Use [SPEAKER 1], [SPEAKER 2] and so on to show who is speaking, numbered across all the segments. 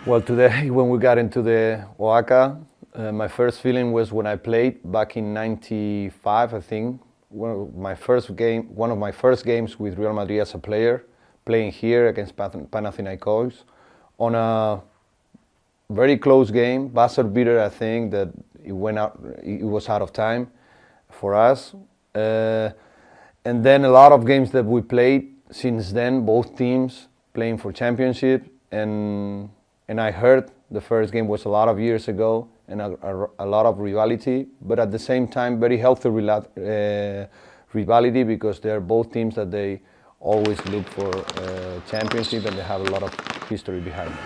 [SPEAKER 1] Well, today when we got into the Oaxaca, my first feeling was when I played back in '95, I think. One of my first games with Real Madrid as a player, playing here against Panathinaikos, on a very close game, buzzer beater. I think that it was out of time for us. And then a lot of games that we played since then, both teams playing for championship, and I heard the first game was a lot of years ago and a lot of rivalry, but at the same time very healthy rivalry, because they're both teams that they always look for championship, and they have a lot of history behind them.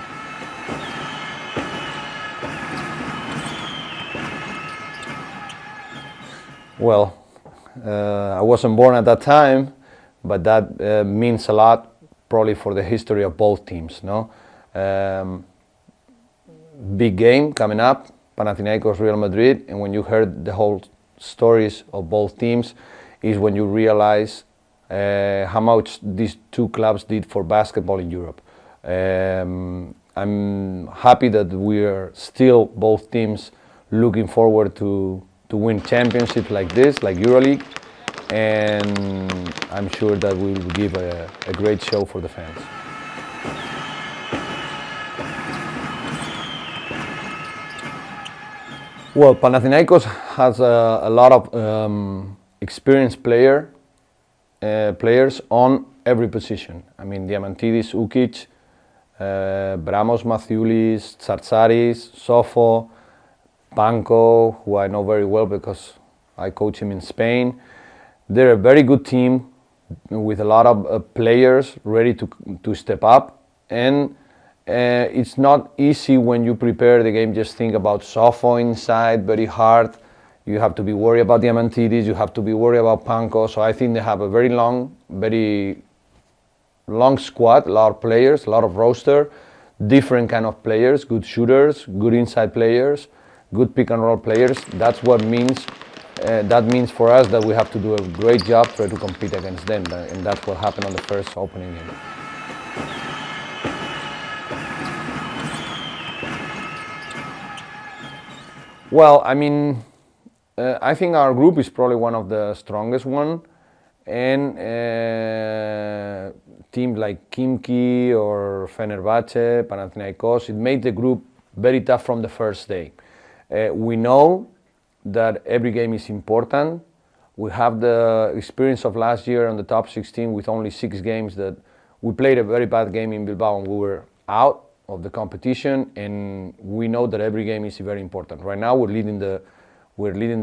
[SPEAKER 1] Well, I wasn't born at that time, but that means a lot probably for the history of both teams, no? Big game coming up, Panathinaikos, Real Madrid, and when you heard the whole stories of both teams is when you realize how much these two clubs did for basketball in Europe. I'm happy that we are still, both teams, looking forward to win championships like this, like Euroleague, and I'm sure that we will give a great show for the fans. Well, Panathinaikos has a lot of experienced players on every position. I mean, Diamantidis, Ukic, Bramos, Mathiulis, Tsartsaris, Sofo, Panko, who I know very well because I coach him in Spain. They're a very good team with a lot of players ready to step up, and it's not easy when you prepare the game. Just think about Sofo inside, very hard. You have to be worried about Diamantidis, you have to be worried about Panko. So I think they have a very long squad, a lot of players, a lot of roster, different kind of players, good shooters, good inside players, good pick and roll players. That's what means. That means for us that we have to do a great job try to compete against them, and that's what happened on the first opening game. Well, I mean, I think our group is probably one of the strongest one, and teams like Khimki or Fenerbahce, Panathinaikos, it made the group very tough from the first day. We know that every game is important. We have the experience of last year on the top 16 with only 6 games that we played a very bad game in Bilbao and we were out of the competition, and we know that every game is very important. Right now we're leading the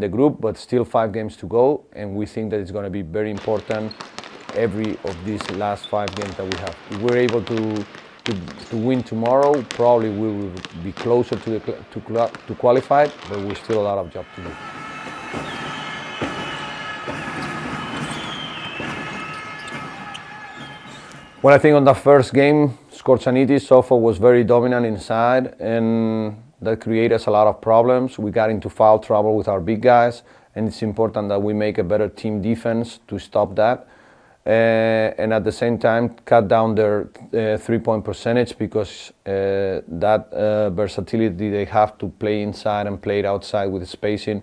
[SPEAKER 1] group, but still 5 games to go, and we think that it's going to be very important every of these last 5 games that we have. If we're able to win tomorrow, probably we will be closer to qualify, but we're still a lot of job to do. Well, I think on the first game, Skorčanitis, Sofo was very dominant inside, and that created us a lot of problems. We got into foul trouble with our big guys, and it's important that we make a better team defense to stop that. And at the same time, cut down their three-point percentage, because that versatility they have to play inside and play it outside with the spacing,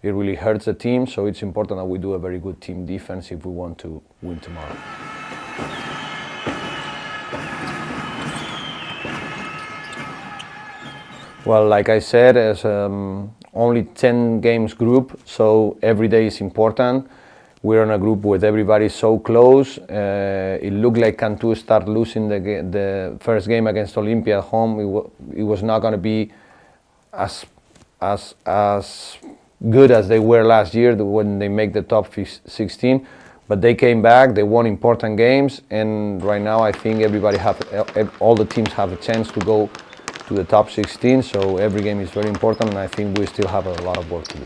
[SPEAKER 1] it really hurts the team. So it's important that we do a very good team defense if we want to win tomorrow. Well, like I said, as only 10 games group, so every day is important. We're in a group with everybody so close. It looked like Cantu started losing the first game against Olympia at home. It was not going to be as good as they were last year when they make the top 16. But they came back, they won important games, and right now I think all the teams have a chance to go to the top 16, so every game is very important, and I think we still have a lot of work to do.